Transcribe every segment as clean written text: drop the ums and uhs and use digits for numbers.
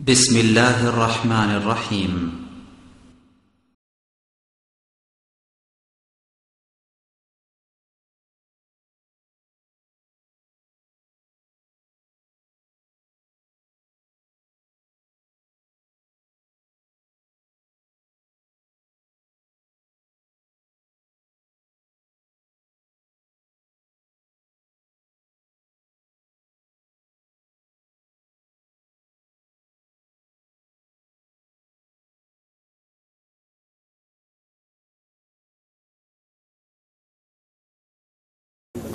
بسم الله الرحمن الرحيم.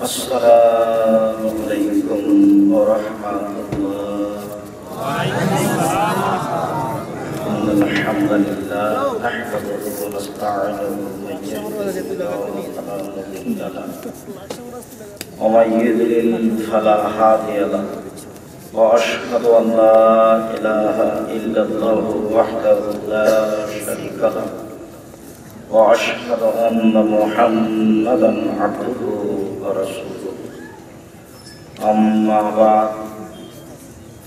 السلام عليكم ورحمة الله. إن الحمد لله نحمده ونستعينه ومن يضلل فلا هادي له وأشهد أن لا إله إلا الله وحده لا شريك له وأشهد أن محمدا عبده ورسوله. أما بعد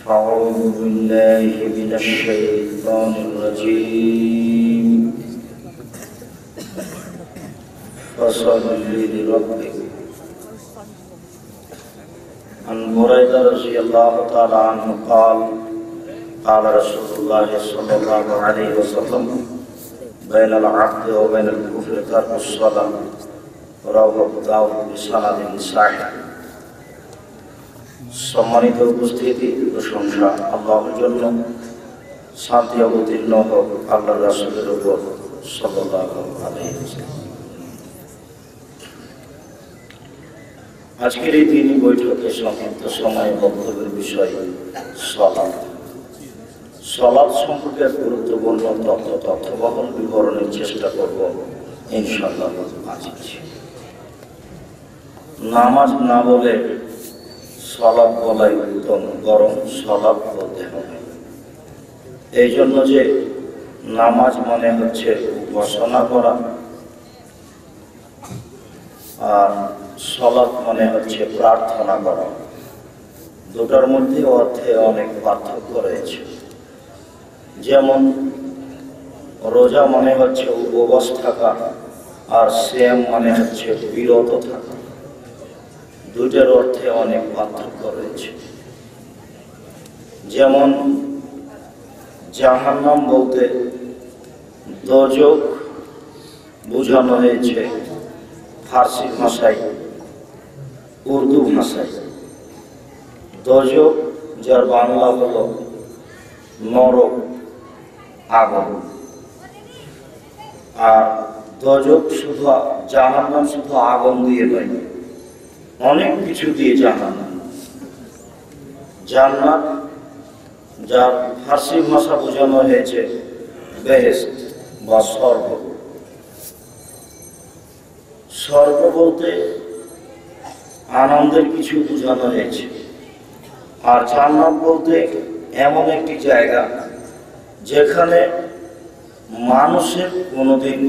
فأعوذ بالله من الشيطان الرجيم. فصل لربك. عن بريدة رضي الله تعالى عنه قال قال رسول الله صلى الله عليه وسلم بين العبد وبين الكفر ترك الصلاة رواه أبو داود بسند صحيح. সম্মানিত উপস্থিতি, প্রশংসা আল্লাহর জন্য, শান্তি অবতীর্ণ হোক আল্লাহর রাসূলের উপর সাল্লাল্লাহু আলাইহি ওয়াসাল্লাম। আজকের এই দিনই বৈঠকে সংক্ষিপ্ত সময়ে বক্তব্যের বিষয় সালাত। সালাত সম্পর্কে গুরুত্বপূর্ণ তথ্যবহন বিবরণের চেষ্টা করব ইনশাআল্লাহ। নামাজ না বলে সালাত বলাই উত্তম, বরং সালাত বলতে হবে। এই জন্য যে নামাজ মানে হচ্ছে উপাসনা করা, আর সালাত মানে হচ্ছে প্রার্থনা করা। দুটার মধ্যে অর্থে অনেক পার্থক্য রয়েছে। যেমন রোজা মানে হচ্ছে উপবাস থাকা, আর সিয়াম মানে হচ্ছে বিরত থাকা। দুইটার অর্থে অনেক পার্থক্য রয়েছে। যেমন জাহান্নাম বলতে দোজখ বোঝানো হয়েছে ফার্সি ভাষায়, উর্দু ভাষায়। দোজখ যার বাংলা হলো নরক, আগুন। আর দোজখ শুধু জাহান্নাম শুধু আগুন দিয়ে নয়, অনেক কিছু দিয়ে জাহান্নাম। জান্নাত যার ফার্সি ভাষা বোঝানো হয়েছে বেহেশত বা স্বর্গ। স্বর্গ বলতে আনন্দের কিছু বোঝানো হয়েছে। আর জান্নাত বলতে এমন একটি জায়গা যেখানে মানুষের কোনোদিন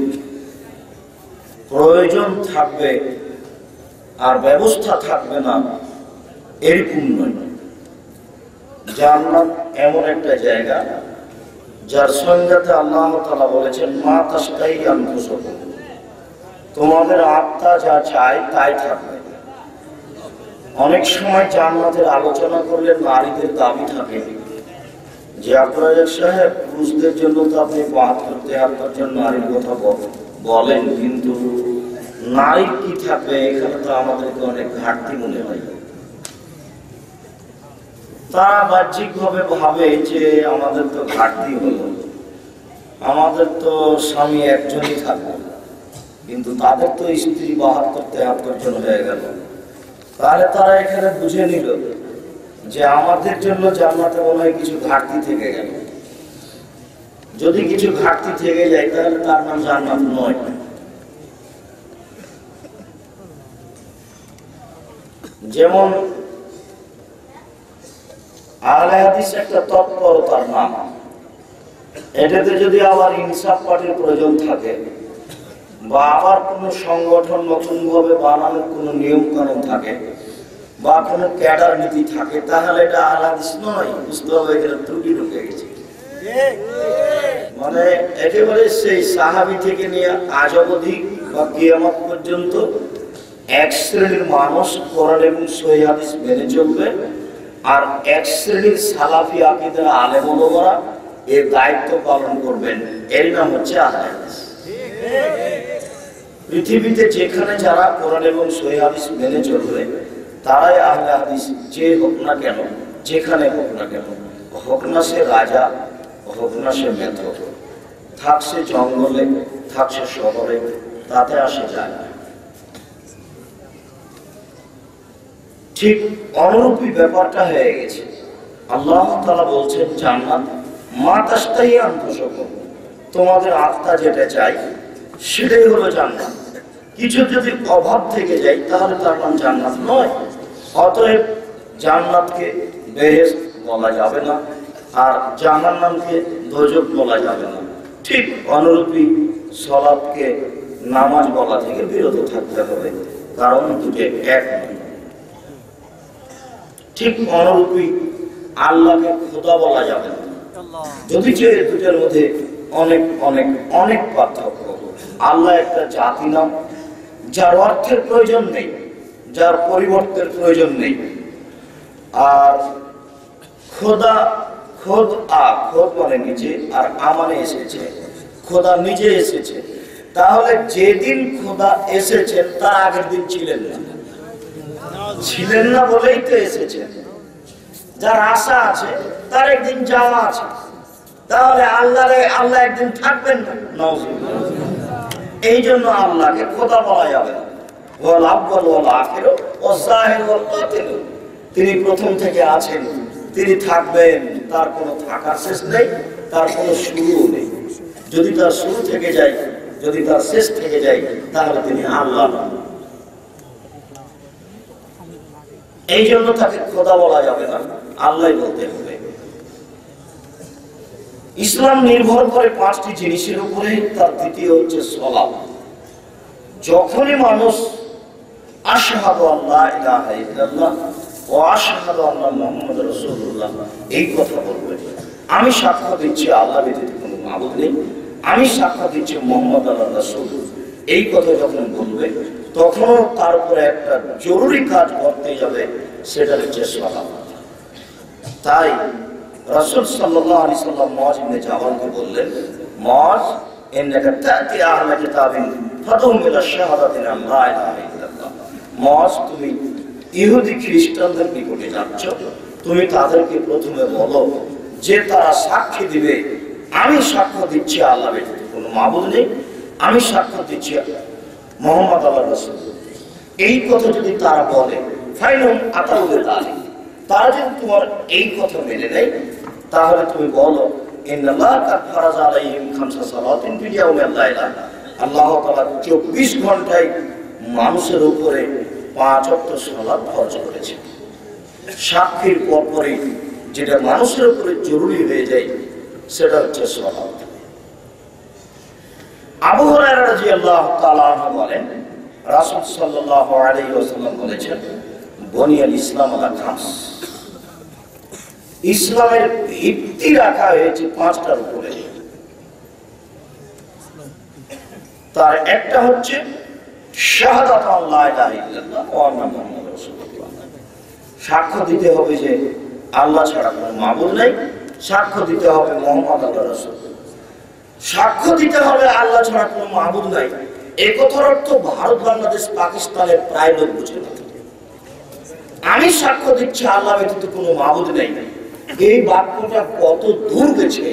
প্রয়োজন থাকবে আর ব্যবস্থা থাকবে না, এরকম নয়। জান্নাত এমন একটা জায়গা যার সংজ্ঞাতে আল্লাহ তাআলা বলেছেন মা তাশতাহি আনফুসুকুম, তোমাদের আত্মা যা চায় তাই থাকবে। অনেক সময় জান্নাতের আলোচনা করলে নারীদের দাবি থাকে যে আপনার সাহেব পুরুষদের জন্য তো আপনি ৭৫-৭৩ জন নারীর কথা বলেন, কিন্তু নারীর কি থাকবে? এখানে তো আমাদেরকে অনেক ঘাটতি মনে হয়। তারা বাহ্যিকভাবে ভাবে যে আমাদের তো ঘাটতি হলো, আমাদের তো স্বামী একজনই থাকবে, কিন্তু তাদের তো স্ত্রী ৭২-৭৩ জন হয়ে গেল। তাহলে তারা এখানে বুঝে নিল যে আমাদের জন্য জান্নাতে মনে হয় কিছু ঘাটতি থেকে গেল। যদি কিছু ঘাটতি থেকে যায় তাহলে তার নাম জান্নাত নয়। যেমন আহলে হাদিস একটা তৎপরতার নাম, এটাতে যদি আবার ইনসাফ পার্টির প্রয়োজন থাকে বা আবার কোনো সংগঠন নতুন ভাবে বানানোর কোনো নিয়ম কানুন থাকে বা কোনো ক্যাডার নীতি থাকে, তাহলে এটা আহলে হাদিস নয়। বুঝতে হবে এখানে ত্রুটি ঢুকে গেছে। মানে একেবারে সেই সাহাবী থেকে নিয়ে আজ অবধি বা কিয়ামত পর্যন্ত এক শ্রেণীর মানুষ কোরআন এবং সহিহ হাদিস মেনে চলবে, আর এক শ্রেণীর সালাফি আকীদার আলেম ওলামারা এর দায়িত্ব পালন করবেন। এর নাম হচ্ছে আহলে হাদিস। পৃথিবীতে যেখানে যারা কোরআন এবং সহিহ হাদিস মেনে চলবে তারাই আহলে হাদিস, যে হোক না কেন, যেখানে হোক না কেন, হোক না সে রাজা, হোক না সে মেথর, থাকছে জঙ্গলে, থাকছে শহরে, তাতে আসে যায় না। ঠিক অনুরূপী ব্যাপারটা হয়ে গেছে। আল্লাহ তাআলা বলছেন জান্নাত মা তাশতাহি আনফুসুকুম, তোমাদের আত্মা যেটা চাই সেটাই হলো জান্নাত। কিছু যদি অভাব থেকে যায় তাহলে তার নাম জান্নাত নয়। অতএব জান্নাতকে বেহেশত বলা যাবে না, আর জাহান্নামকে দোজখ বলা যাবে না। ঠিক অনুরূপী সালাতকে নামাজ বলা থেকে বিরত থাকতে হবে, কারণ দুটো এক নয়। ঠিক অনুরূপী আল্লাহকে খোদা বলা যাবে না, যদি যে দুটোর মধ্যে অনেক অনেক অনেক পার্থক্য। আল্লাহ একটা জাতি নাম, যার অর্থের প্রয়োজন নেই, যার পরিবর্তের প্রয়োজন নেই। আর খোদা, খোদ মানে নিজে, আর মানে এসেছে, খোদা নিজে এসেছে। তাহলে যেদিন খোদা এসেছেন তার আগের দিন ছিলেন না, ছিলেন না বলেই তো এসেছেন। যার আশা আছে তার একদিন যাওয়া আছে, তাহলে আল্লাহ একদিন থাকবেন না। এই জন্য আল্লাহকে খোদা বলা যাবে না। ওয়াল আউয়াল ওয়াল আখির ওয়াল যাহির ওয়াল বাতিন, তিনি প্রথম থেকে আছেন, তিনি থাকবেন, তার কোনো থাকার শেষ নেই, তার কোনো শুরুও নেই। যদি তার শুরু থেকে যায়, যদি তার শেষ থেকে যায়, তাহলে তিনি আল্লাহ নন। এই জন্য তাকে খোদা বলা যাবে না, আল্লাহ বলতে হবে। ইসলাম নির্ভর করে 5টি জিনিসের উপরে, তার দ্বিতীয় হচ্ছে সালাত। যখনই মানুষ আশহাদু আল্লা ইলাহা ইল্লাল্লাহ ওয়া আশহাদু আন্না মুহাম্মাদুর রাসূলুল্লাহ এই কথা বলবে, আমি সাক্ষ্য দিচ্ছি আল্লাহ ব্যতীত কোনো মাবুদ নেই, আমি সাক্ষ্য দিচ্ছি মুহাম্মদ আল্লাহর রাসূল, এই কথা যখন বলবে তখনও তার উপরে একটা জরুরি কাজ করতে যাবে, সেটা হচ্ছে সালাত। তাই রাসূল সাল্লাল্লাহু আলাইহি সাল্লাম মুআয ইবনে জাবালকে বললেন, মুআয ইন্নাকা তা'তি আহলা কিতাবিন ফাদউম ইলা শাহাদাতিন লা ইলাহা ইল্লাল্লাহ। মুআয, তুমি ইহুদি খ্রিস্টানদের নিকটে যাচ্ছ, তুমি তাদেরকে প্রথমে বলো যে তারা সাক্ষী দিবে, আমি সাক্ষ্য দিচ্ছি আল্লাহ ব্যতীত কোনো মাবুদ নেই, আমি সাক্ষ্য দিচ্ছি মুহাম্মদ আল্লাহর রাসূল। এই কথা যদি তারা বলে, ফাইনুম আতাউল আলী, তারা যদি তোমার এই কথা মেনে নেয়, তাহলে তুমি বলো ইন্নাল্লাহ কাদ ফারাজা আলাইহিম খামসা সালাতিন ফিল ইয়াউমি ওয়াল লাইলা, আল্লাহ তাআলা 24 ঘন্টায় মানুষের উপরে 5 ওয়াক্ত সালাত ফরজ করেছেন। সাক্ষীর পরপরই যেটা মানুষের উপরে জরুরি হয়ে যায় সেটা হচ্ছে সালাত। আবু হুরায়রা রাদিয়াল্লাহু তাআলা আনহু বলেন, রাসূল সাল্লাল্লাহু আলাইহি ওয়াসাল্লাম বলেছেন, বুনিয়াল ইসলাম আলা খামস, ইসলামের ভিত্তি রাখা হয়েছে 5টার উপরে। তার একটা হচ্ছে শাহাদাত লা ইলাহা ইল্লাল্লাহ ওয়া আন্না মুহাম্মাদুর রাসূলুল্লাহ, সাক্ষ্য দিতে হবে যে আল্লাহ ছাড়া কোনো মাবুদ নেই, সাক্ষ্য দিতে হবে মুহাম্মদ আল্লাহর রাসূল, সাক্ষ্য দিতে হবে আল্লাহ ছাড়া কোনো মাবুদ নাই। এই কথার অর্থ ভারত, বাংলাদেশ, পাকিস্তানের প্রায় লোক বুঝে না। আমি সাক্ষ্য দিচ্ছি আল্লাহ ব্যতীত কোনো মাবুদ নেই, এই বাক্যটা কত দূর গেছে,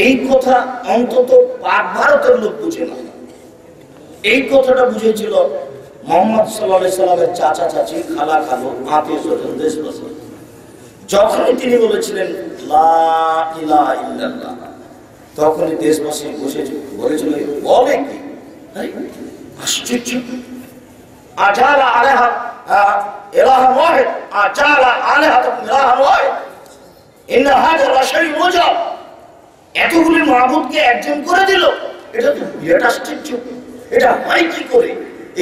এই কথা অন্তত পাক ভারতের লোক বুঝে না। এই কথাটা বুঝেছিল মুহাম্মদ সাল্লাল্লাহু আলাইহি সাল্লামের চাচা চাচি, খালা খালু, আত্মীয় স্বজন, দেশবাসী। যখনই তিনি বলেছিলেন লা ইলাহা ইল্লাল্লাহ, তখনই দেশবাসী বলেছিল বলে কি আশ্চর্য, আজালা আলাইহা ইলাহান ওয়াহিদ, আজালা আলাইহা ইলাহান ওয়াহিদ, ইন্না হাযা লাশাইউন উজাব, এতগুলি মাবুদকে একজন করে দিল, এটা তো বিরাট আশ্চর্য, এটা হয় কি করে?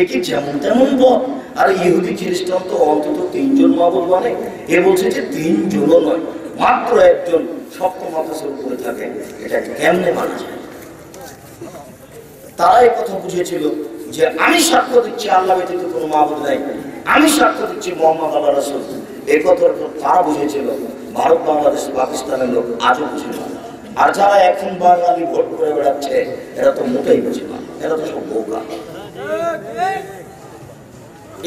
এ কি যেমন তেমন বল? আর ইহুদি খ্রিস্টান তো অন্তত 3 জন মাবুদ মানে, এ বলছে যে 3 জনও নয়, মাত্র একজন সপ্তম আকাশের উপরে থাকে, এটা কেমনে মানা যায়? তারাই কথা বুঝেছিল যে আমি সাক্ষ্য দিচ্ছি আল্লাহ ব্যতীত কোনো মাবুদ নাই, আমি সাক্ষ্য দিচ্ছি মুহাম্মদ আল্লাহর রাসূল। এই কথাটা তারা বুঝেছিল, ভারত বাংলাদেশ পাকিস্তানের লোক আজও বুঝে না। আর যারা এখন বাঙালি ভোট করে বেড়াচ্ছে এরা তো মোটেই বুঝে না, এরা তো সব বোকা।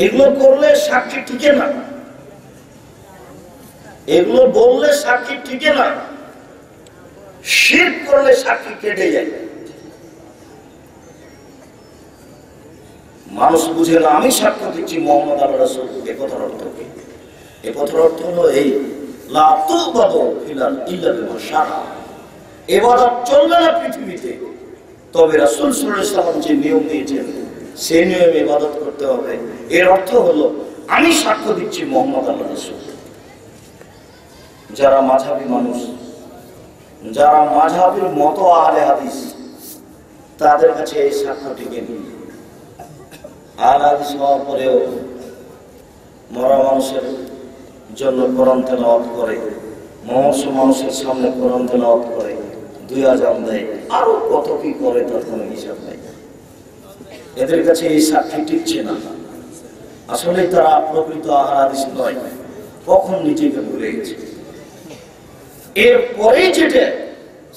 এগুলো করলে সাক্ষী টিকে না, এগুলো বললে সাক্ষী টিকে না, শিরক করলে সাক্ষী কেটে যায়। মানুষ বুঝে না আমি সাক্ষ্য দিচ্ছি মুহাম্মদ আল্লাহর রাসূল। এ কথার অর্থ কি? এ কথার অর্থ হলো এই, লা তুবাদু ফিলাল ইল্লা বিমা শারা, ইবাদত চলবে না পৃথিবীতে, তবে রাসূল সাল্লাল্লাহু আলাইহি ওয়াসাল্লাম যে নিয়ম দিয়েছেন সেই নিয়মে ইবাদত করতে হবে। এর অর্থ হলো আমি সাক্ষ্য দিচ্ছি মুহাম্মদ আল্লাহর রাসূল। যারা মাযহাবী মানুষ, যারা মাযহাবের মতো আহলে হাদিস, তাদের কাছে এই সাক্ষ্য টিকে নেই। আহলে হাদিস হওয়ার পরেও মরা মানুষের জন্য কোরআন তেলাওয়াত করে, মানুষের সামনে কোরআন তেলাওয়াত করে, 2 আযান দেয়, আরো কত কি করে তার কোনো হিসাব নেই। এদের কাছে এই সাক্ষী টিকছে না। আসলে তারা প্রকৃত আহলে হাদিস নয়, কখন নিজেকে ভুলে গেছে। এরপরেই যেটা,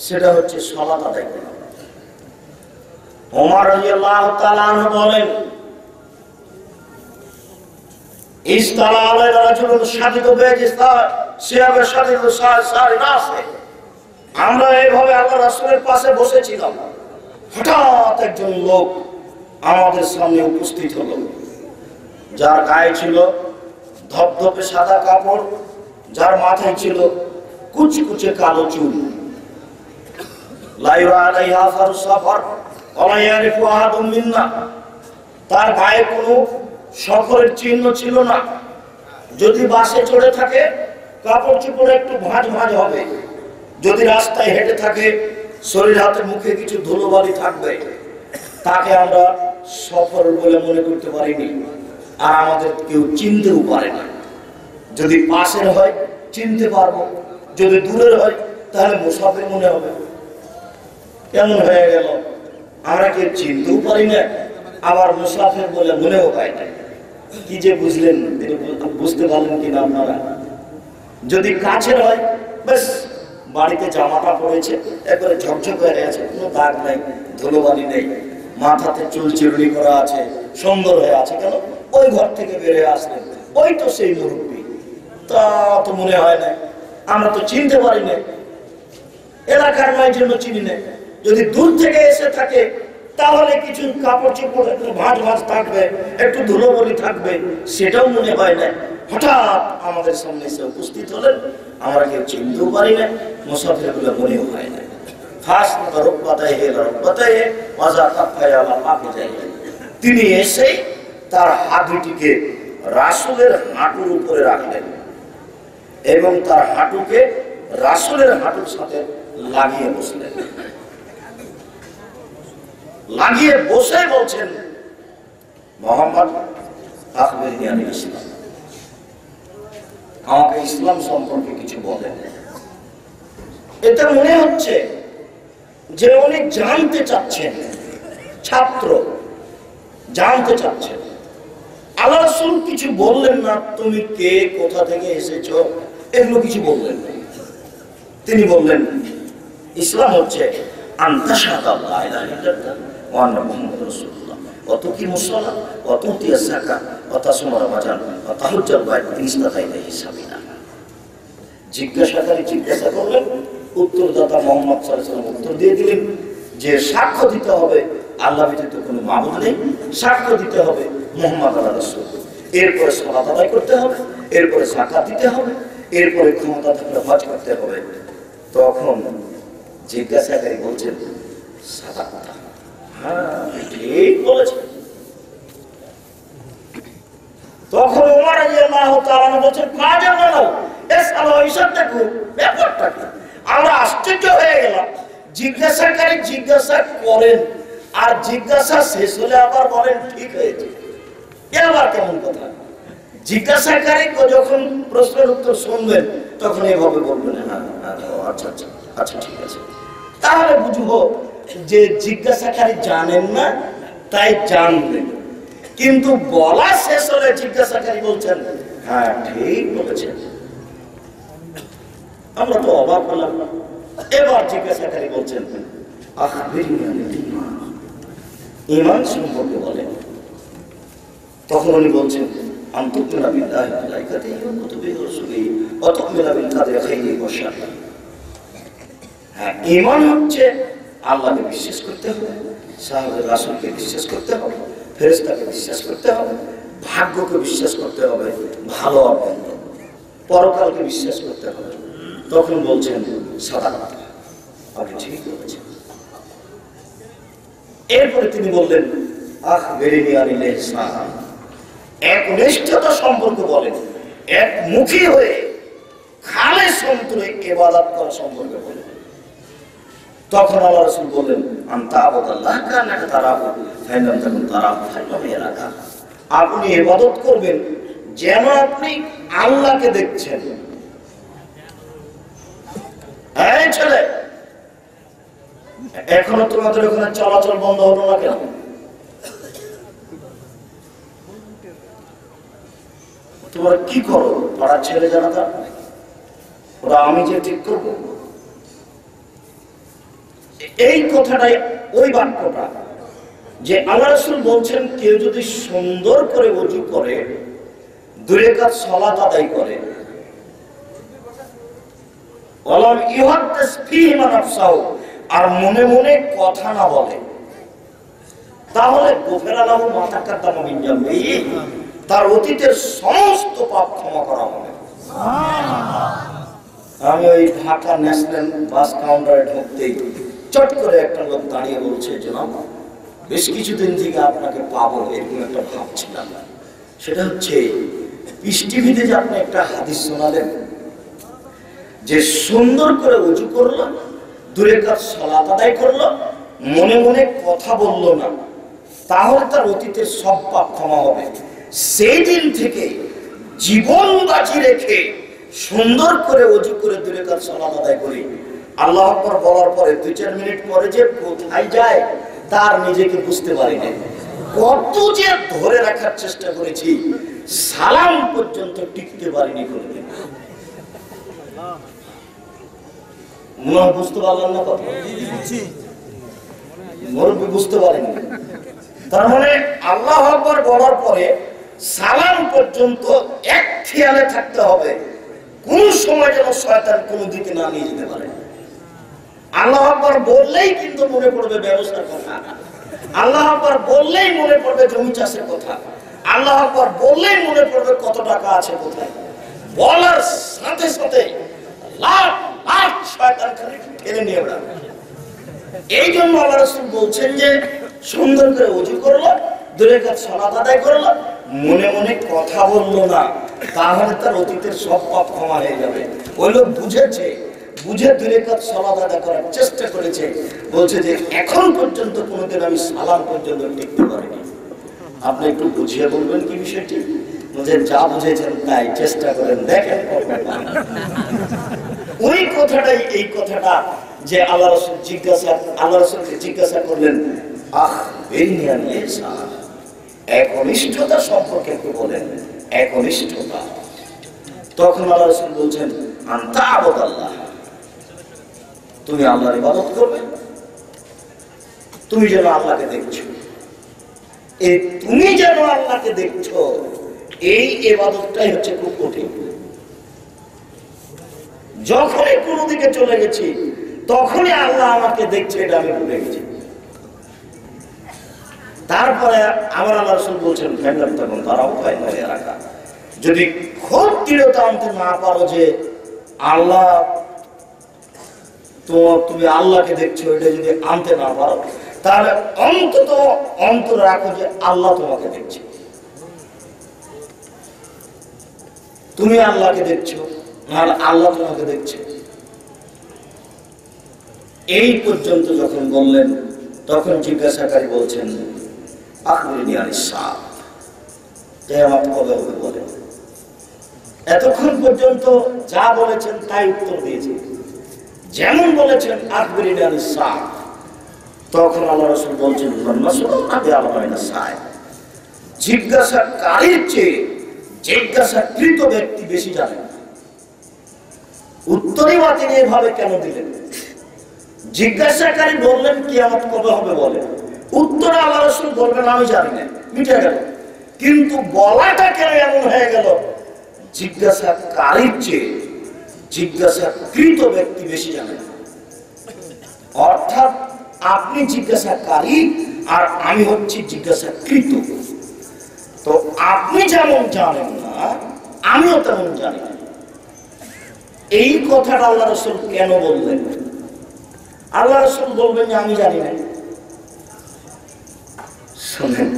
সেটা হচ্ছে সালাত আদায় করা। ওমর রাদিয়াল্লাহু তাআলা আনহু বলেন, ইসতালা আলাইনা রাজুলুন শাদীদু বিজিস্তার সিয়াবে শাদীদু সারি নাসে। আমরা এইভাবে আল্লাহর রাসূলের পাশে বসেছিলাম, হঠাৎ একজন লোক আমাদের সামনে উপস্থিত হলো, যার গায়ে ছিল ধবধবে সাদা কাপড়, যার মাথায় ছিল কুচকুচে কালো চুল, লা ইউরা আলাইহা আসারুস সাফার ওয়া ইয়ারিফু আহাদুম মিন্না, তার গায়ে কোনো সফরের চিহ্ন ছিল না। যদি বাসে চড়ে থাকে কাপড় চোপড়ে একটু ভাঁজ ভাঁজ হবে, যদি রাস্তায় হেঁটে থাকে শরীর হাতে মুখে কিছু ধুলোবালি থাকবে, তাকে আমরা সফর বলে মনে করতে পারিনি, আর আমাদের কেউ চিনতেও পারে না। যদি পাশের হয় চিনতে পারবো, যদি দূরের হয় তাহলে মুসাফির মনে হবে। কেমন হয়ে গেল, আমরা কেউ চিনতেও পারি না, আবার মুসাফির বলে মনেও হয় না। কি যে বুঝলেন, বুঝতে পারলেন কিনা আপনারা? যদি কাছের হয়, বেশ বাড়িতে জামাটা পড়েছে একবারে ঝকঝক হয়ে আছে, কোনো দাগ নেই, ধুলোবালি নেই, মাথাতে চুল চিরুনি করা আছে, সুন্দর হয়ে আছে, কেন ওই ঘর থেকে বের হয়ে আসলেন, ওই তো সেই মুরব্বী। তা তো মনে হয় না, আমরা তো চিনতে পারি না, এলাকার নয় জন্য চিনি না। যদি দূর থেকে এসে থাকে তাহলে কিছু কাপড় চোপড় একটু ভাঁজ ভাঁজ থাকবে, একটু ধুলোবলি থাকবে, সেটাও মনে হয় না। হঠাৎ আমাদের সামনে এসে উপস্থিত হলেন, আমরা কেউ চিনতেও পারি না, মুসাফির বলে মনেও হয় না। তিনি এসে তার হাত দুটিকে রাসূলের হাঁটুর উপরে রাখলেন এবং তার হাঁটুকে রাসূলের হাঁটুর সাথে লাগিয়ে বসলেন। লাগিয়ে বসে বলছেন, মুহাম্মদ আখবিরনি আনিল ইসলাম, আমাকে ইসলাম সম্পর্কে কিছু বলেন। এটা মনে হচ্ছে যে উনি জানতে চাচ্ছেন, ছাত্র জানতে চাচ্ছেন। আল্লাহ রাসূল কিছু বললেন না, তুমি কে, কোথা থেকে এসেছো, এগুলো কিছু বললেন না। তিনি বললেন, ইসলাম হচ্ছে আনতা শাহাদা লা ইলাহা ইল্লাল্লাহ ওয়া আন্না মুহাম্মাদুর রাসূলুল্লাহ ওয়া তুকিমুস সালাত ওয়া তুতিয়াস যাকাত ওয়া তাসুমা রমাজান ওয়া তাহাজ্জুদ বাইত ইস্তাতা ইলাইহি সাবিলা। জিজ্ঞাসাকারী জিজ্ঞাসা করলেন, উত্তরদাতা মুহাম্মদ সাল্লাল্লাহু আলাইহি ওয়াসাল্লাম উত্তর দিয়ে দিলেন যে সাক্ষ্য দিতে হবে আল্লাহ ব্যতীত কোনো মাবুদ নেই, সাক্ষ্য দিতে হবে মুহাম্মদ আল্লাহর রাসূল, এরপরে সালাত আদায় করতে হবে, এরপরে যাকাত দিতে হবে, এরপরে ক্ষমতা থাকলে হজ করতে হবে। তখন জিজ্ঞাসাকারী বলছেন, সাদা কথা, হ্যাঁ ঠিক বলেছেন। তখন ওমর রাদিয়াল্লাহু তাআলা বলছেন, কাজে বলো এসআলো ইসাদকু, ব্যাপারটা কি? আমরা আশ্চর্য হয়ে গেলাম, জিজ্ঞাসাকারী জিজ্ঞাসা করেন আর জিজ্ঞাসা শেষ হলে আবার বলেন ঠিক হয়েছে, এ আবার কেমন কথা? জিজ্ঞাসাকারী যখন প্রশ্নের উত্তর শুনবেন তখন এভাবে বলবেন, হ্যাঁ হ্যাঁ আচ্ছা আচ্ছা আচ্ছা ঠিক আছে। তাহলে বুঝবো যে জিজ্ঞাসাকারী জানেন না, তাই জানবেন। কিন্তু বলা শেষ হলে জিজ্ঞাসাকারী বলছেন, হ্যাঁ ঠিক বলেছেন। আমরা তো অবাক হলাম। এবার জিজ্ঞাসাকারী বলছেন, ঈমান সম্পর্কে বলেন। তখন উনি বলছেন, আনতুমিনা বিল্লাহি ওয়া মালাইকাতিহি ওয়া কুতুবিহি ওয়া রুসুলিহি ওয়া তু'মিনা বিল কাদরি খাইরিহি ওয়া শাররিহি। হ্যাঁ, ঈমান হচ্ছে আল্লাহকে বিশ্বাস করতে হবে, সাহাবায়ে রাসূলকে বিশ্বাস করতে হবে, ফেরেশতাকে বিশ্বাস করতে হবে, ভাগ্যকে বিশ্বাস করতে হবে, ভালো আর মন্দ, পরকালকে বিশ্বাস করতে হবে। তখন বলছেন, সাদাকাত, আপনি ঠিক বলেছেন। এরপরে তিনি বললেন, আখবিরনি আনিল ইহসান, একনিষ্ঠতা সম্পর্কে বলেন, একমুখী হয়ে খালেস অন্তরে ইবাদত করা সম্পর্কে বলেন। তখন আল্লাহ রাসূল বললেন, আনতা আবুদাল্লাহ কান্নাকা তারাহু ফাইন লাম তাকুন তারাহু ফাইন্নাহু ইয়ারাকা। আপনি ইবাদত করবেন যেন আপনি আল্লাহকে দেখছেন। এই ছেলে, এখনো তোমাদের ওখানে চলাচল বন্ধ হলো না কেন? তোমরা কি করো? পাড়ার ছেলে জানা তা ওরা আমি যে ঠিক করবো? এই কথাটাই, ওই বাক্যটা যে আল্লাহ রাসূল বলছেন, কেউ যদি সুন্দর করে ওযু করে, 2 রাকাত সালাত আদায় করে, ওয়ালাম ইউহাদ্দিস ফীহিমা নাফসাহু, আর মনে মনে কথা না বলে, তাহলে গুফিরা লাহু মা তাকাদ্দামা মিন যামবিহি, তার অতীতের সমস্ত পাপ ক্ষমা করা হবে। আমি ওই ঢাকা ন্যাশনাল বাস কাউন্টারে ঢুকতেই চট করে একটা লোক দাঁড়িয়ে বলছে, জনাব বেশ কিছুদিন থেকে আপনাকে পাবো এরকম একটা ভাবছিলাম। সেটা হচ্ছে পিস টিভিতে যে আপনি একটা হাদিস শোনালেন যে সুন্দর করে ওযু করলো, 2 রাকাত সালাত আদায় করলো, মনে মনে কথা বললো না, তাহলে তার অতীতের সব পাপ ক্ষমা হবে। সেই দিন থেকে জীবন বাজি রেখে সুন্দর করে ওযু করে 2 রাকাত সালাত আদায় করি। আল্লাহু আকবার বলার পরে 2-4 মিনিট পরে যে কোথায় যায় তার নিজেকে বুঝতে পারি না। কত যে ধরে রাখার চেষ্টা করেছি, সালাম পর্যন্ত টিকতে পারিনি কোনোদিন। বুঝতে পারলেন না কথা? মুরব্বি বুঝতে পারেনি। তার মানে আল্লাহু আকবার বলার পরে সালাম পর্যন্ত এক খেয়ালে থাকতে হবে, কোন সময় যেন শয়তান কোন দিকে না নিয়ে যেতে পারে। আল্লাহু আকবার বললেই কিন্তু মনে পড়বে ব্যবসার কথা, আল্লাহু আকবার বললেই মনে পড়বে জমি চাষের কথা, আল্লাহু আকবার বললেই মনে পড়বে কত টাকা আছে কোথায়। বলার সাথে সাথে লাখ লাখ শয়তান খালি ঠেলে নিয়ে বেড়াবে। এই জন্য আল্লাহ রাসূল বলছেন যে সুন্দর করে ওযু করলো, 2 রাকাত সালাত আদায় করলো, মনে মনে কথা বললো না, তাহলে তার অতীতের সব পাপ ক্ষমা হয়ে যাবে। ওই লোক বুঝেছে, বুঝে 2 রাকাত সালাত আদায় করার চেষ্টা করেছে, বলছে যে এখন পর্যন্ত কোনোদিন আমি সালাম পর্যন্ত টিকতে পারিনি। আপনি একটু বুঝিয়ে বলবেন কি বিষয়টি? যা বুঝেছেন তাই চেষ্টা করেন, দেখেন। ওই কথাটাই এই কথাটা যে আল্লাহ রাসূলকে জিজ্ঞাসা করলেন, আখবিরনি আনিল ইহসান, একনিষ্ঠতা সম্পর্কে একটু বলেন, একনিষ্ঠতা। তখন আল্লাহ রাসূল বলছেন, আনতা আবুদাল্লাহ, তুমি আল্লাহর ইবাদত করবে, তুমি যেন আল্লাহকে দেখছো। এই তুমি যেন আল্লাহকে দেখছো, এই ইবাদতটাই হচ্ছে খুব কঠিন। যখনই কোনো দিকে চলে গেছি তখনই আল্লাহ আমাকে দেখছে, এটা আমি ভুলে গেছি। তারপরে আমার আল্লাহ রাসূল বলছেন, ফাইনাল তখন তারাও ফাইনাল রাখা, যদি খুব দৃঢ়তা আনতে না পারো যে আল্লাহ তুমি আল্লাহকে দেখছো, এটা যদি আনতে না পারো, তাহলে অন্তত অন্তর রাখো যে আল্লাহ তোমাকে দেখছে, তুমি আল্লাহকে দেখছো, নাহলে আল্লাহ তোমাকে দেখছে। এই পর্যন্ত যখন বললেন, তখন জিজ্ঞাসাকারী বলছেন, আখবিরনি আনিস সাআত, যে আমার কবে হবে বলে। এতক্ষণ পর্যন্ত যা বলেছেন তাই উত্তর দিয়েছেন, যেমন বলেছেন আকবরিন আনিস সাআ। তখন আল্লাহ রাসূল বলছেন জিজ্ঞাসাকারীর চেয়ে জিজ্ঞাসাকৃত ব্যক্তি বেশি জানেন। উত্তরই বা তিনি এভাবে কেন দিলেন? জিজ্ঞাসাকারী বললেন কিয়ামত কবে হবে বলে, উত্তরে আল্লাহ রাসূল বলবেন আমি জানি না, মিটে গেল। কিন্তু বলাটা কেন এমন হয়ে গেল? জিজ্ঞাসাকারীর চেয়ে জিজ্ঞাসাকৃত ব্যক্তি বেশি জানেন। অর্থাৎ আপনি জিজ্ঞাসাকারী আর আমি হচ্ছি জিজ্ঞাসাকৃত। তো আপনি যেমন জানেন না আমিও তেমন জানি না। এই কথাটা আল্লাহ রাসূল কেন বললেন? আল্লাহ রাসূল বলবেন যে আমি জানি না। শুনেন,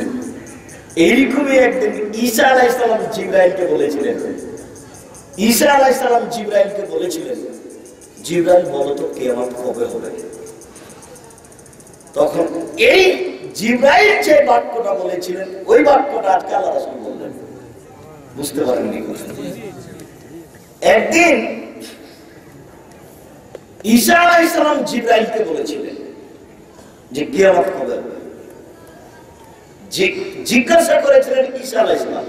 এইরকমই একদিন ঈসা আলাইহিস সালাম জিবরাইলকে বলেছিলেন, ঈসা আলাইহিস সালাম জিবরাইলকে বলেছিলেন, জিবরাইল বলো তো কিয়ামত কবে হবে? তখন এই জিবরাইল যে বাক্যটা বলেছিলেন ওই বাক্যটা আজকে আল্লাহ রাসূল বললেন। বুঝতে পারেননি? একদিন ঈসা আলাইহিস সালাম জিবরাইলকে বলেছিলেন যে কিয়ামত কবে হবে। জিজ্ঞাসা করেছিলেন ঈসা আলাইহিস সালাম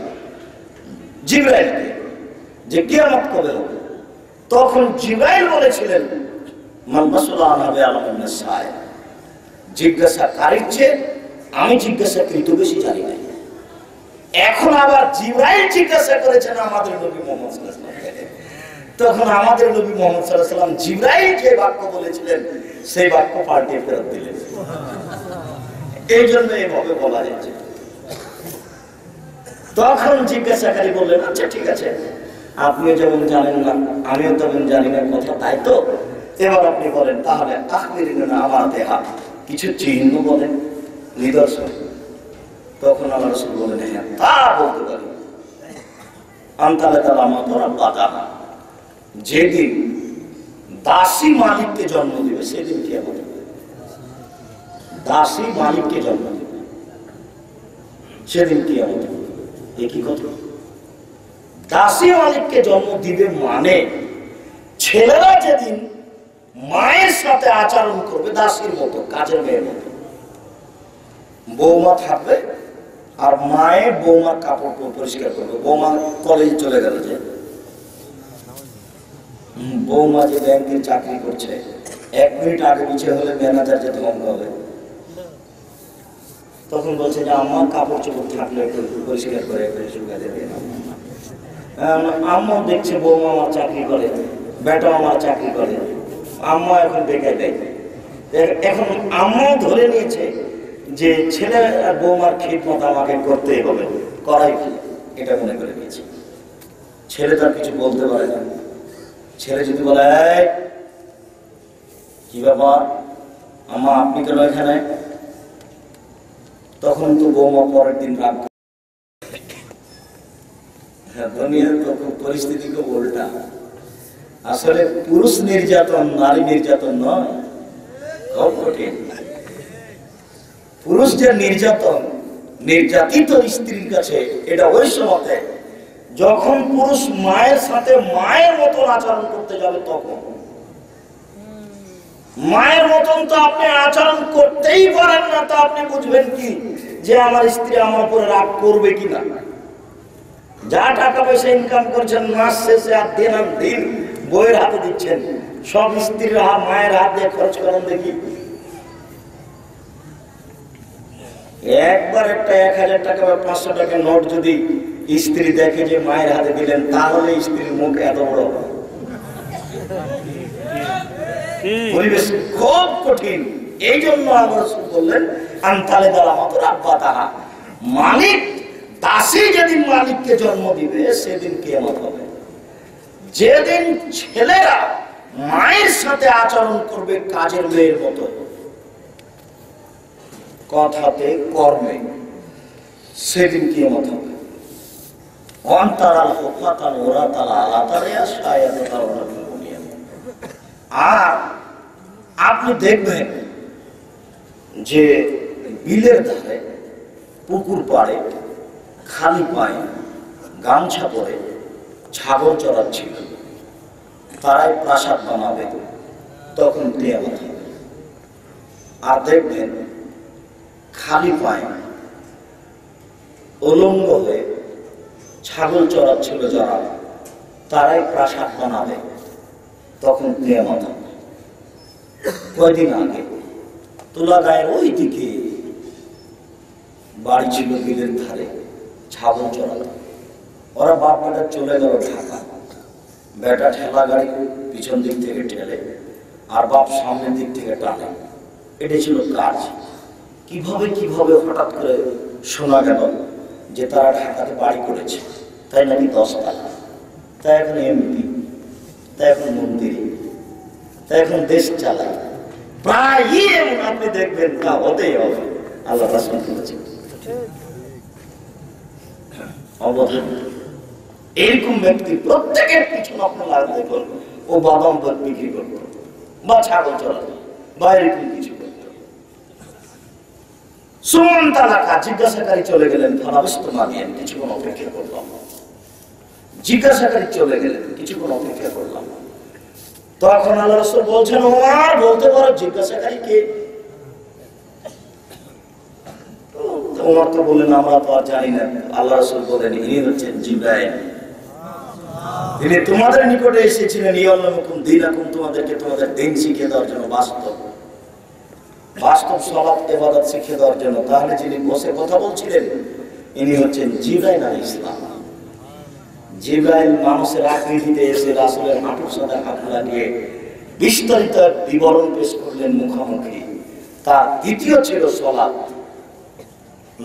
জিবরাইলকে যে কিয়ামত কবে হবে। তখন জিবরাইল বলেছিলেন মান মাসউলু আনহা বিআলামিন নাসায়, জিজ্ঞাসাকারীর চেয়ে আমি জিজ্ঞাসাকৃত বেশি জানি না। এখন আবার জিবরাইল জিজ্ঞাসা করেছেন আমাদের নবী মুহাম্মদ সাল্লাল্লাহু আলাইহি ওয়াসাল্লাম। তখন আমাদের নবী মুহাম্মদ সাল্লাল্লাহু আলাইহি ওয়াসাল্লাম জিবরাইল যে বাক্য বলেছিলেন সেই বাক্য পাল্টে ফেরত দিলেন। এই জন্য এভাবে বলা যাচ্ছে। তখন জিজ্ঞাসাকারী বললেন আচ্ছা ঠিক আছে, আপনিও যেমন জানেন না আমিও তেমন জানি না কথা, তাই তো? এবার আপনি বলেন তাহলে আখবিরিনা আমার দেহা, কিছু চিহ্ন বলেন, নিদর্শন। তখন আল্লাহ রাসূল বলেন হ্যাঁ তা বলতে পারি। আনতালে তারা মাতরা বাধা, যেদিন দাসী মালিককে জন্ম দিবে সেদিন কিয়ামত হবে। দাসী মালিককে জন্ম দিবে সেদিন কিয়ামত হবে। একই কথা, দাসী মালিককে জন্ম দিবে মানে ছেলেরা যেদিন মায়ের সাথে আচরণ করবে দাসীর মতো, কাজের মেয়ের মতো। বৌমা থাকবে আর মায়ে বৌমার কাপড় পরিষ্কার করবে। বৌমা কলেজে চলে গেল, যে বৌমা যে ব্যাংকের চাকরি করছে, 1 মিনিট আগে পিছিয়ে হলে ম্যানেজার যে ধমক হবে, তখন বলছে যে আমার কাপড় চোপড় থাকলে একটু পরিষ্কার করে শুকাতে দেবে। আম্মাও দেখছে বৌমা আমার চাকরি করে, বেটা আমার চাকরি করে, আম্মা এখন বেকার দেয়। এখন আম্মাও ধরে নিয়েছে যে ছেলে আর বৌমার খিদমত আমাকে করতেই হবে, করাই কি, এটা মনে করে নিয়েছে। ছেলে তার কিছু বলতে পারে না। ছেলে যদি বলে এই কি ব্যাপার আম্মা আপনি কেন এখানে, তখন তো বৌমা পরের দিন রাগ। দুনিয়ার পরিস্থিতি খুব উল্টা। আসলে পুরুষ নির্যাতন নারী নির্যাতন নয়, খুব কঠিন। পুরুষ যে নির্যাতন, নির্যাতিত স্ত্রীর কাছে, এটা ওই সময়তে যখন পুরুষ মায়ের সাথে মায়ের মতন আচরণ করতে যাবে। তখন মায়ের মতন তো আপনি আচরণ করতেই পারেন না, তো আপনি বুঝবেন কি যে আমার স্ত্রী আমার উপরে রাগ করবে কিনা? যা টাকা পয়সা ইনকাম করছেন মাস শেষে আর দিন বইয়ের হাতে দিচ্ছেন, সব স্ত্রীর মায়ের হাত দিয়ে খরচ করেন দেখি। একবার একটা 1000 টাকা বা 500 টাকা নোট যদি স্ত্রী দেখে যে মায়ের হাতে দিলেন, তাহলে স্ত্রীর মুখ এত বড়। পরিবেশ খুব কঠিন। এই জন্য আমরা বললেন আনতালে দ্বারা মতো রাব্বা তাহা, মালিক দাসী যেদিন মালিককে জন্ম দিবে সেদিন কিয়ামত হবে। যেদিন ছেলেরা মায়ের সাথে আচরণ করবে কাজের মেয়ের মতো, কথাতে কর্মে, সেদিন কিয়ামত হবে। অন্তরাল হুফাতান ওরাতাল আলাতারিয়া শায়াতাল ওরাতুনিয়া। আর আপনি দেখবেন যে বিলের ধারে, পুকুর পাড়ে খালি পায়ে গামছা পরে ছাগল চড়াচ্ছিল, তারাই প্রাসাদ বানাবে, তখন কিয়ামত হবে। আর দেখবেন খালি পায়ে উলঙ্গ হয়ে ছাগল চড়াচ্ছিল যারা, তারাই প্রাসাদ বানাবে, তখন কিয়ামত হবে। কয়দিন আগে তুলাগাঁয়ের ওই দিকে বাড়ি ছিল বিলের ধারে, ছাগল চড়াতো। ওরা বাপ বেটা চলে গেল ঢাকা, বেটা ঠেলা গাড়ি পিছন দিক থেকে ঠেলে আর বাপ সামনের দিক থেকে টানে, এটা ছিল কাজ। কিভাবে হঠাৎ করে শোনা গেল যে তারা ঢাকাতে বাড়ি করেছে, তাই নাকি 10 টাকা, তাই এখন এমপি, তাই এখন মন্ত্রী, তাই এখন দেশ চালায়। প্রায় এমন আপনি দেখবেন, তা হতেই হবে। আল্লাহ রাসূল বলেছেন অবধান, এরকম ব্যক্তি প্রত্যেকের পিছনে আপনি লাগতে করবেন। ও বাদাম বিক্রি করতো বা ছাগল চড়াতো বা এরকম কিছু করতো। সুমন তালাকা জিজ্ঞাসাকারী চলে গেলেন, ফালাবস্তু মানিয়েন, কিছুক্ষণ অপেক্ষা করলাম। জিজ্ঞাসাকারী চলে গেলেন, কিছুক্ষণ অপেক্ষা করলাম। তখন আল্লাহ রাসূল বলছেন, ওমর বলতে পারো জিজ্ঞাসাকারী কে? ওমর তো বললেন, আমরা তো আর জানি না। আল্লাহ রাসূল বলেন, ইনি হচ্ছেন জিবরাইল, তিনি তোমাদের নিকটে এসেছিলেন ইয়াল্লামুকুম দীনাকুম, তোমাদেরকে তোমাদের দিন শিখিয়ে দেওয়ার জন্য, বাস্তব সালাত ইবাদত শিখিয়ে দেওয়ার জন্য। তাহলে যিনি বসে কথা বলছিলেন, ইনি হচ্ছেন জিবরাইল আলাইহিস সালাম। জিবরাইল মানুষের আকৃতিতে এসে রাসূলের হাঁটুর সাথে হাত লাগিয়ে বিস্তারিত বিবরণ পেশ করলেন মুখামুখি। তার দ্বিতীয় ছিল সালাত,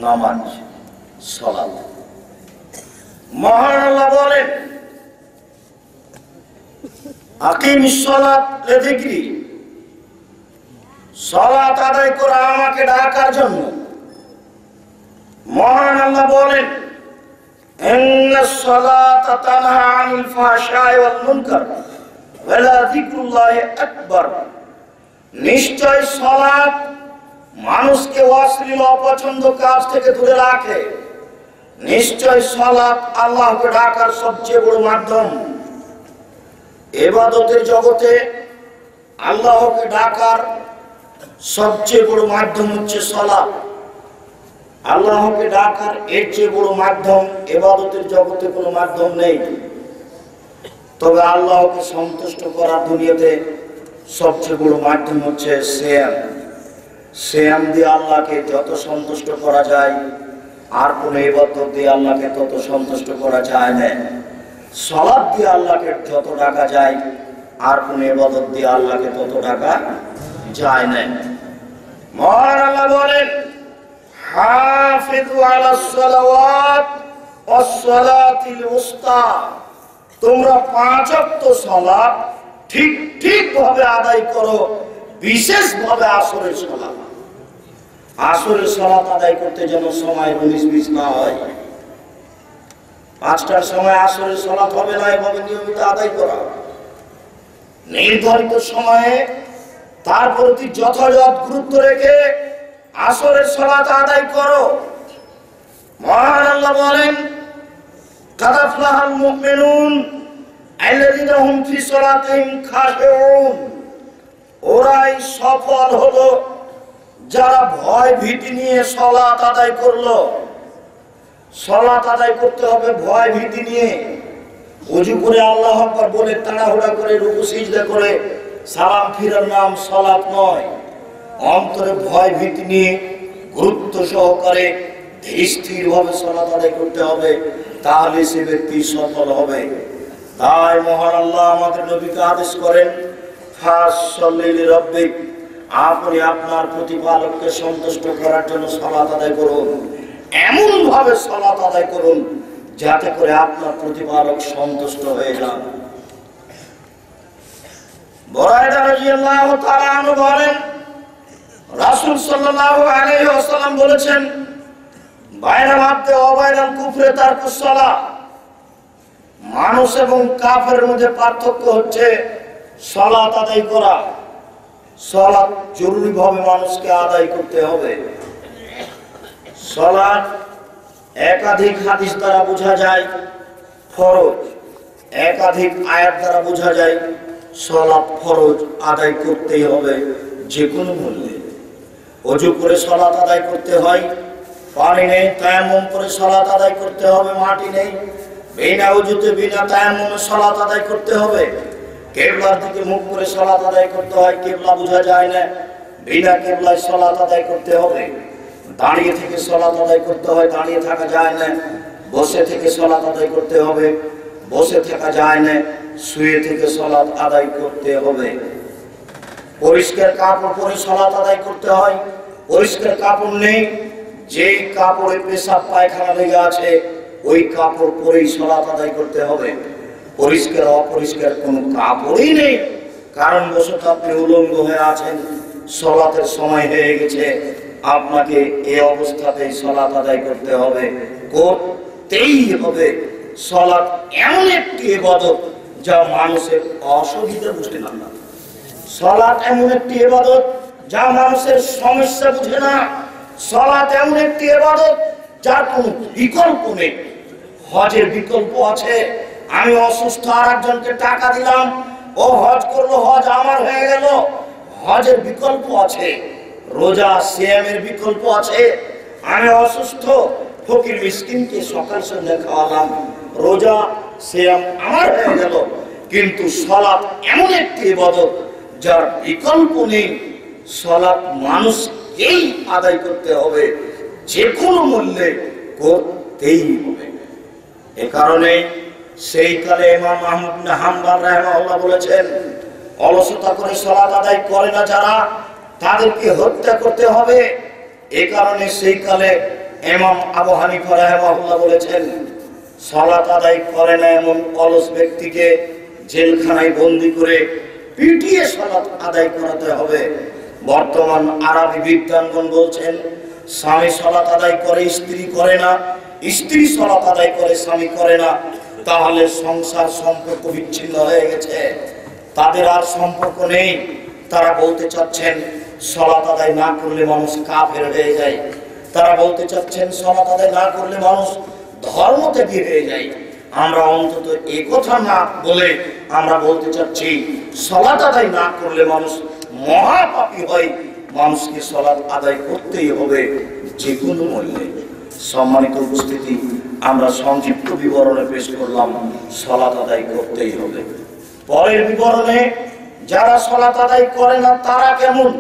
নামাজ, সালাত। মহান আল্লাহ বলেন, আকিমিস সালাত লিযিকরি, সালাত আদায় করা আমাকে ডাকার জন্য। মহান আল্লাহ বলেন, ইন্নাস সালাতা তানহা আনিল ফাহশাই ওয়াল মুনকার ওয়া লাযিকরুল্লাহি আকবার, নিশ্চয় সালাত মানুষকে অশ্লীল অপছন্দ কাজ থেকে দূরে রাখে। নিশ্চয় সালাত আল্লাহকে ডাকার সবচেয়ে বড় মাধ্যম। ইবাদতের জগতে আল্লাহকে ডাকার সবচেয়ে বড় মাধ্যম হচ্ছে সালাত। আল্লাহকে ডাকার এর চেয়ে বড় মাধ্যম ইবাদতের জগতে কোনো মাধ্যম নেই। তবে আল্লাহকে সন্তুষ্ট করার দুনিয়াতে সবচেয়ে বড় মাধ্যম হচ্ছে সিয়াম। সিয়াম দিয়ে আল্লাহকে যত সন্তুষ্ট করা যায়, আর কোনো ইবাদত দিয়ে আল্লাহকে তত সন্তুষ্ট করা যায় না। সালাত দিয়ে আল্লাহকে যত ডাকা যায়, আর কোন ইবাদত দিয়ে আল্লাহকে তত ডাকা যায় না। মহান আল্লাহ বলেন, হাফিজু আলাস সালাওয়াত ওয়াস সালাতিল উসতা, তোমরা 5 ওয়াক্ত সালাত ঠিক ভাবে আদায় করো, বিশেষভাবে আসরের সালাত। আসরের সালাত আদায় করতে যেন সময় 19-20 না হয়। 5টার সময় আসরের সালাত হবে না, এভাবে নিয়মিত আদায় করা। নির্ধারিত সময়ে তার প্রতি যথাযথ গুরুত্ব রেখে আসরের সালাত আদায় করো। মহান আল্লাহ বলেন, কাদ আফলাহাল মুমিনুন আল্লাযীনা হুম ফি সালাতিহিম খাশিউন, ওরাই সফল হলো যারা ভয় ভীতি নিয়ে সালাত আদায় করলো। সালাত আদায় করতে হবে ভয় ভীতি নিয়ে। ওযু করে আল্লাহু আকবার বলে তাড়াহুড়া করে রুকু সিজদা করে সালাম ফিরার নাম সালাত নয়। অন্তরে ভয় ভীতি নিয়ে গুরুত্ব সহকারে স্থিরভাবে সালাত আদায় করতে হবে, তাহলে সে ব্যক্তি সফল হবে। তাই মহান আল্লাহ আমাদের নবীকে আদেশ করেন, ফাসাল্লি লিরাব্বিক, আপনি আপনার প্রতিপালককে সন্তুষ্ট করার জন্য সালাত আদায় করুন। এমন ভাবে সালাত আদায় করুন যাতে করে আপনার প্রতিপালক সন্তুষ্ট হয়ে যান। বুরায়দা রাদিয়াল্লাহু তাআলা আনহু বলেন, রাসূল সাল্লাল্লাহু আলাইহি ওয়াসাল্লাম বলেছেন, বাইনাল আবদি ওয়া বাইনাল কুফরি তারকুস সালাহ, মানুষ এবং কাফেরের মধ্যে পার্থক্য হচ্ছে সালাত আদায় করা। সালাত জরুরিভাবে মানুষকে আদায় করতে হবে। সালাত একাধিক হাদিস দ্বারা বোঝা যায় ফরজ, একাধিক আয়াত দ্বারা বোঝা যায় সালাত ফরজ আদায় করতেই হবে যে কোনো মূল্যে। ওযু করে সালাত আদায় করতে হয়, পানি নেই তায়াম্মুম করে সালাত আদায় করতে হবে, মাটি নেই বিনা ওযুতে বিনা তায়াম্মুমে সালাত আদায় করতে হবে। কিবলার দিকে মুখ করে সালাত আদায় করতে হয়, কিবলা বোঝা যায় না, বিনা কিবলায় সালাত আদায় করতে হবে। দাঁড়িয়ে থেকে সালাত আদায় করতে হয়, দাঁড়িয়ে থাকা যায় না। বসে থেকে সালাত আদায় করতে হবে, বসে থাকা যায় না। শুয়ে থেকে সালাত আদায় করতে হবে। পরিষ্কার কাপড় পরে সালাত আদায় করতে হয়, পরিষ্কার কাপড় নেই, যেই কাপড়ে পেশাব পায়খানা লেগে আছে ওই কাপড় পরেই সালাত আদায় করতে হবে। পরিষ্কার অপরিষ্কার কোনো কাপড়ই নেই, কারণ বশত আপনি উলঙ্গ হয়ে আছেন, সালাতের সময় হয়ে গেছে, আপনাকে এই অবস্থাতেই সালাত আদায় করতে হবে, করতেই হবে। সালাত এমন একটি ইবাদত যা মানুষের অসুবিধা বুঝে না। সালাত এমন একটি ইবাদত যা মানুষের সমস্যা বুঝে না। সালাত এমন একটি ইবাদত যার কোনো বিকল্প নেই। হজের বিকল্প আছে, আমি অসুস্থ আর একজনকে টাকা দিলাম, ও হজ করলো, হজ আমার হয়ে গেল, হজের বিকল্প আছে। রোজা সিয়ামের বিকল্প আছে, আমি অসুস্থ ফকির মিসকিনকে সকাল সন্ধ্যা খাওয়ালাম, রোজা সিয়াম আমার হয়ে গেল। কিন্তু সালাত এমন একটি ইবাদত যার বিকল্প নেই। সালাত মানুষকেই আদায় করতে হবে, যে কোনো মূল্যে করতেই হবে। এ কারণে সেই কালে ইমাম আহমদ ইবনে হাম্বল রাহিমাহুল্লাহ বলেছেন, অলসতা করে সালাত আদায় করে না যারা, তাদেরকে হত্যা করতে হবে। এ কারণে সেই কালে ইমাম আবু হানিফা রাহিমাহুল্লাহ বলেছেন, সালাত আদায় করে না এমন অলস ব্যক্তিকে জেলখানায় বন্দী করে পিটিয়ে সালাত আদায় করাতে হবে। বর্তমান আরবি বিদ্বানগণ বলছেন, স্বামী সালাত আদায় করে স্ত্রী করে না, স্ত্রী সালাত আদায় করে স্বামী করে না, তাহলে সংসার সম্পর্ক বিচ্ছিন্ন হয়ে গেছে, তাদের আর সম্পর্ক নেই। তারা বলতে চাচ্ছেন সালাত আদায় না করলে মানুষ কাফের হয়ে যায়। তারা বলতে চাচ্ছেন সালাত আদায় না করলে মানুষ ধর্ম থেকে হয়ে যায়। আমরা অন্তত এই কথা না বলে আমরা বলতে চাচ্ছি সালাত আদায় না করলে মানুষ মহাপাপী হয়। মানুষকে সালাত আদায় করতেই হবে যে কোনো মূল্যে। সম্মানিত উপস্থিতি, আমরা সংক্ষিপ্ত বিবরণে পেশ করলাম সালাত আদায় করতেই হবে। পরের বিবরণে যারা সালাত আদায় করে না তারা কেমন,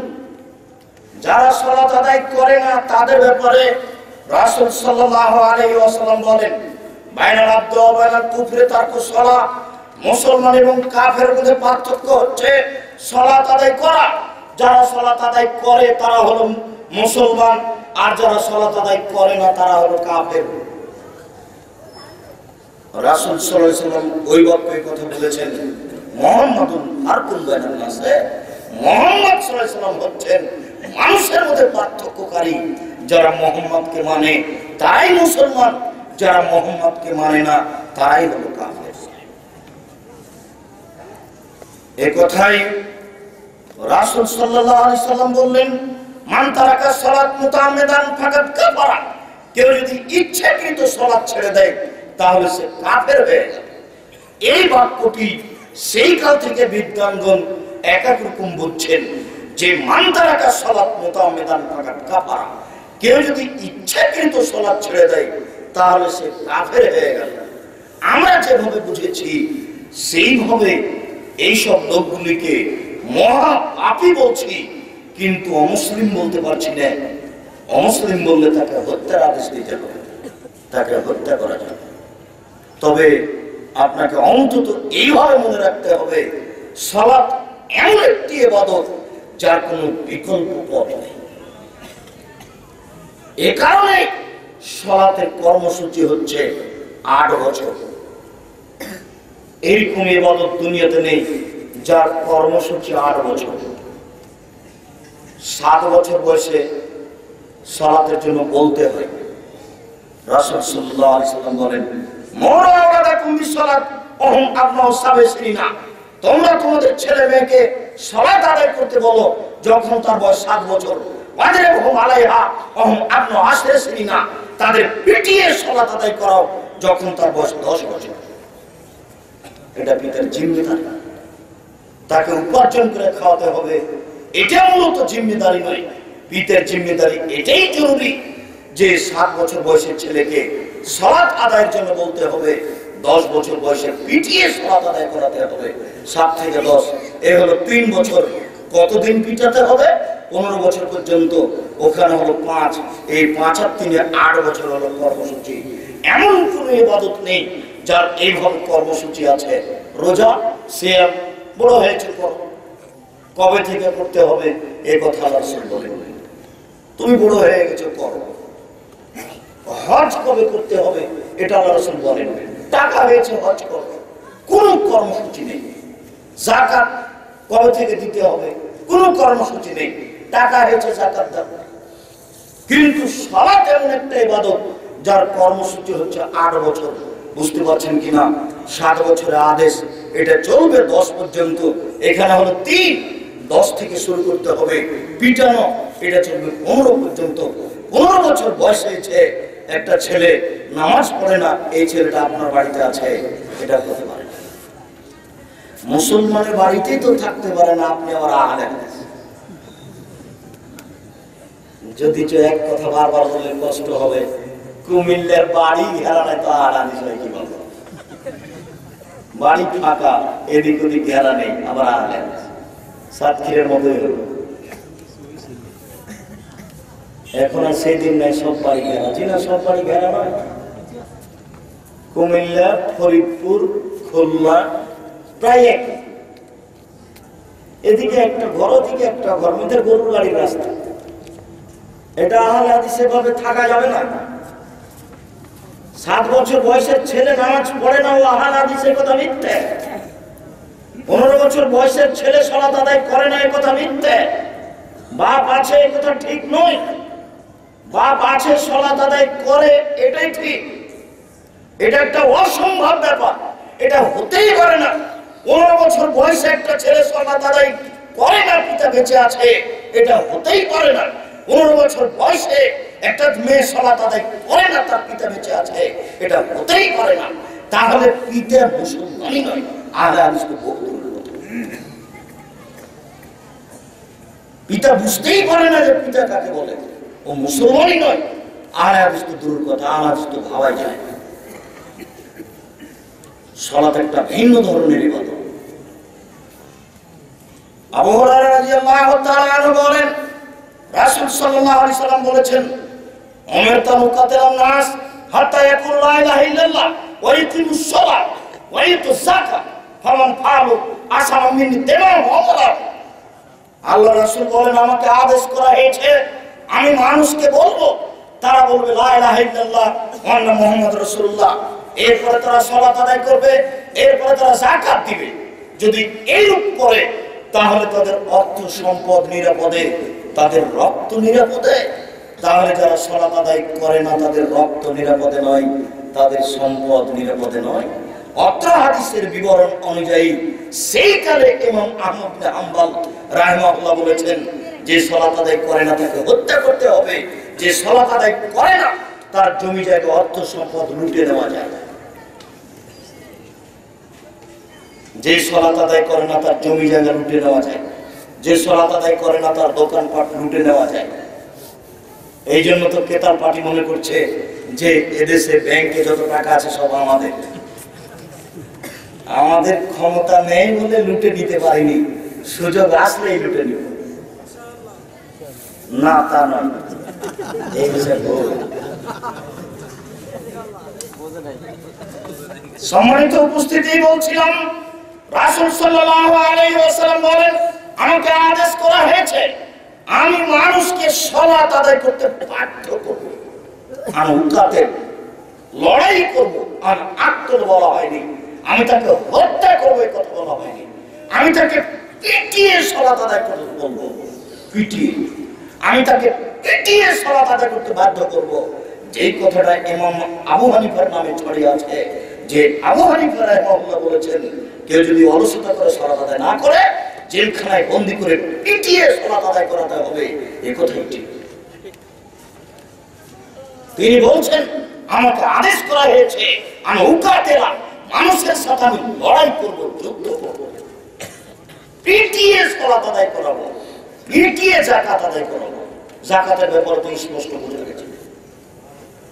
যারা সালাত আদায় করে না তাদের ব্যাপারে রাসূল সাল্লাল্লাহু আলাইহি ওয়াসাল্লাম বলেন, বাইনাল আবদি ওয়া বাইনাল কুফরি তারকুস সালাত, মুসলমান এবং কাফেরের মধ্যে পার্থক্য হচ্ছে সালাত আদায় করা। যারা সালাত আদায় করে তারা হলো মুসলমান, আর যারা সালাত আদায় করে না তারা হলো কাফের। রাসূল সাল্লাল্লাহু আলাইহি ওয়াসাল্লাম ওই বাক্যে কথা বলেছেন, মুহাম্মাদুন ফারকুন বাইনান নাস, মুহাম্মদ সাল্লাল্লাহু আলাইহি ওয়াসাল্লাম হচ্ছেন মানুষের মধ্যে পার্থক্যকারী। যারা মুহাম্মদকে মানে তারাই মুসলমান, যারা মুহাম্মদকে মানে না তারাই হলো কাফের। এই কথাই রাসূল সাল্লাল্লাহু আলাইহি ওয়াসাল্লাম বললেন, মান তারাকা সালাত মুতাআম্মিদান ফাকাদ কাফারা, কেউ যদি ইচ্ছাকৃত সালাত ছেড়ে দেয় তাহলে সে কাফের হয়ে যাবে। এই বাক্যটি সেই কাল থেকে বিদ্বানগণ এক এক রকম বুঝছেন যে মান তারাকা সালাত মুতাআম্মিদান ফাকাদ কাফারা, কেউ যদি ইচ্ছাকৃত সালাত ছেড়ে দেয় তাহলে সে কাফের হয়ে গেল। আমরা যেভাবে বুঝেছি সেইভাবে এইসব লোকগুলিকে মহা পাপী বলছি, কিন্তু অমুসলিম বলতে পারছি না। অমুসলিম বললে তাকে হত্যার আদেশ দিতে হবে, তাকে হত্যা করা যাবে। তবে আপনাকে অন্তত এইভাবে মনে রাখতে হবে, সালাত এমন একটি ইবাদত যার কোনো বিকল্প পথ নেই। এ কারণে সালাতের কর্মসূচি হচ্ছে 8 বছর। এইরকম ইবাদত দুনিয়াতে নেই যার কর্মসূচি 8 বছর। 7 বছর বয়সে সালাতের জন্য বলতে হয়। রাসূল সাল্লাল্লাহু আলাইহি ওয়াসাল্লাম বলেন, মুরু আওলাদাকুম বিসসালাত ওয়া হুম আবনাউ সাবঈ সিনিনা, তোমরা তোমাদের ছেলে মেয়েকে সালাত আদায় করতে বলো যখন তার বয়স 7 বছর। ওয়াজরিবহুম আলাইহা ওয়া হুম আবনাউ 10 সিনিনা, তাদের পিটিয়ে সালাত আদায় করাও যখন তার বয়স 10 বছর। এটা পিতার জিম্মেদারি। তাকে উপার্জন করে খাওয়াতে হবে, এটা মূলত জিম্মেদারি নয়। পিতার জিম্মেদারি এটাই জরুরি যে 7 বছর বয়সের ছেলেকে সালাত আদায়ের জন্য বলতে হবে, 10 বছর বয়সে পিটিয়ে সালাত আদায় করাতে হবে। 7 থেকে 10 এ হলো 3 বছর। কতদিন পিটাতে হবে? 15 বছর পর্যন্ত। ওখানে হলো 5, এই 5 আর 3 8 বছর হলো কর্মসূচি। এমন কোনো ইবাদত নেই যার এইভাবে কর্মসূচি আছে। রোজা, সিয়াম বড় হয়েছে করো, কবে থেকে করতে হবে এই কথা আল্লাহ রাসূল বলেন। তুমি বড় হয়ে গেছো করো। হজ কবে করতে হবে এটা আল্লাহ রাসূল বলেন। টাকা হয়েছে হজ করো, কোনো কর্মসূচি নেই। যাকাত কবে থেকে দিতে হবে কোনো কর্মসূচি নেই। টাকা হয়েছে যাকাত দাও। কিন্তু সালাত এমন একটা ইবাদত যার কর্মসূচি হচ্ছে 8 বছর। বুঝতে পারছেন কিনা? 7 বছরের আদেশ, এটা চলবে 10 পর্যন্ত। এখানে হলো 3, 10 থেকে শুরু করতে হবে। পিটানো এটা চলবে 15 পর্যন্ত। 15 বছর বয়স হয়েছে, একটা ছেলে নামাজ পড়ে না, এই ছেলেটা আপনার বাড়িতে আছে, এটা হতে পারে না। মুসলমানের বাড়িতেই তো থাকতে পারে না, আপনি আবার আলেম। যদি এক কথা বারবার বললে কষ্ট হবে। কুমিল্লার বাড়ি ঘেরা নাই তো আড়ানি কি বলবো? বাড়ি ফাঁকা, এদিক ওদিক ঘেরা নেই, আবার আলেম। সাতক্ষীরের মতোই হলো। এখন আর সেই দিন নাই, সব বাড়ি ঘেরা। না, সব বাড়ি ঘেরা নয়। কুমিল্লা, ফরিদপুর, খুলনা প্রায় এক। এদিকে একটা ঘর, ওদিকে একটা ঘর, মধ্যে গরুর গাড়ির রাস্তা। এটা আহলে হাদিসে ভাবে থাকা যাবে না। 7 বছর বয়সের ছেলে নামাজ পড়ে না, ও আহলে হাদিসের কথা মিথ্যে। 15 বছর বয়সের ছেলে সালাত আদায় করে না, এ কথা মিথ্যে। বাপ আছে, এ কথা ঠিক নয়। বাপ আছে, সালাত আদায় করে, এটাই ঠিক। এটা একটা অসম্ভব ব্যাপার, এটা হতেই পারে না। 15 বছর বয়সে একটা ছেলে সালাত আদায় করে না, পিতা বেঁচে আছে, এটা হতেই পারে না। 15 বছর বয়সে একটা মেয়ে সালাত আদায় করে না, তার পিতা বেঁচে আছে, এটা হতেই পারে না। তাহলে পিতা মুসলমানই নয়, আহলে হাদিস তো বহু দূরের কথা। পিতা বুঝতেই পারে না যে পিতা কাকে বলে, ও মুসলমানই নয়, আহলে হাদিস তো দূরের কথা। আহলে হাদিস তো ভাবাই যায় না। সালাত একটা ভিন্ন ধরনের ইবাদত। আবু হুরায়রা রাদিয়াল্লাহু তাআলা আনহু বলেন, রাসূল সাল্লাল্লাহু আলাইহি সাল্লাম বলেছেন, উমিরতু মুকাতিলান নাস হাত্তা ইয়াকুলু লা ইলাহা ইল্লাল্লাহ ওয়া ইকিমুস সালাত ওয়া ইউতুজ যাকাত ফামান ফাআলু আসামা মিন্নি দিমাহু ওয়া আমওয়ালাহু। আল্লাহ রাসূল বলেন, আমাকে আদেশ করা হয়েছে আমি মানুষকে বলবো, তারা বলবে লা ইলাহা ইল্লাল্লাহ ওয়া আন্না মুহাম্মাদুর রাসূলুল্লাহ, এরপরে তারা সালাত আদায় করবে, এরপরে তারা যাকাত দিবে। যদি এইরূপ করে তাহলে তাদের অর্থ সম্পদ নিরাপদে, তাদের রক্ত নিরাপদে। তাহলে যারা সালাত আদায় করে না, তাদের রক্ত নিরাপদে নয়, তাদের সম্পদ নিরাপদে নয়। অত্র হাদিসের বিবরণ অনুযায়ী সেই কালে ইমাম আহমদ বিন হাম্বল রাহিমাহুল্লাহ বলেছেন, যে সালাত আদায় করে না তাকে হত্যা করতে হবে। যে সালাত আদায় করে না তার জমি জায়গা অর্থ সম্পদ লুটে নেওয়া যায়। যে সালাত আদায় করে না তার জমি জায়গা লুটে নেওয়া যায়। যে সালাত আদায় করে না তার দোকানপাট লুটে নেওয়া যায়। এই জন্য তো কেতাল পার্টি মনে করছে যে এদেশে ব্যাংকে যত টাকা আছে সব আমাদের। আমাদের ক্ষমতা নেই বলে লুটে নিতে পারিনি, সুযোগ আসলেই লুটে নিব। না, তা নয়। এই বিষয়ে সম্মানিত উপস্থিতি, বলছিলাম রাসূল সাল্লাল্লাহু আলাইহি ওয়াসাল্লাম বলেন, আমাকে আদেশ করা হয়েছে আমি মানুষকে সালাত আদায় করতে বাধ্য করব। আমি উকাতে লড়াই করব। আর আত্মল বলা হয়নি, আমি তাকে হত্যা করবো এই কথা বলা হয়নি। আমি তাকে পিটিয়ে সালাত আদায় করতে বলবো, পিটিয়ে। আমি তাকে পিটিয়ে সালাত আদায় করতে বাধ্য করব। যেই কথাটা ইমাম আবু হানিফার নামে ছড়িয়ে আছে, যে আবু হানিফা রাহিমাহুল্লাহ বলেছেন, কেউ যদি অলসতা করে সালাত আদায় না করে, জেলখানায় বন্দী করে পিটিয়ে সালাত আদায় করাতে হবে, এই কথাই ঠিক। তিনি বলছেন, আমাকে আদেশ করা হয়েছে আমি উকাতেলা মানুষের সাথে আমি লড়াই করব, যুদ্ধ করব, পিটিয়ে সালাত আদায় করাবো, পিটিয়ে যাকাত আদায় করাবো। যাকাতের ব্যাপারে তো স্পষ্ট বলে রেখেছে,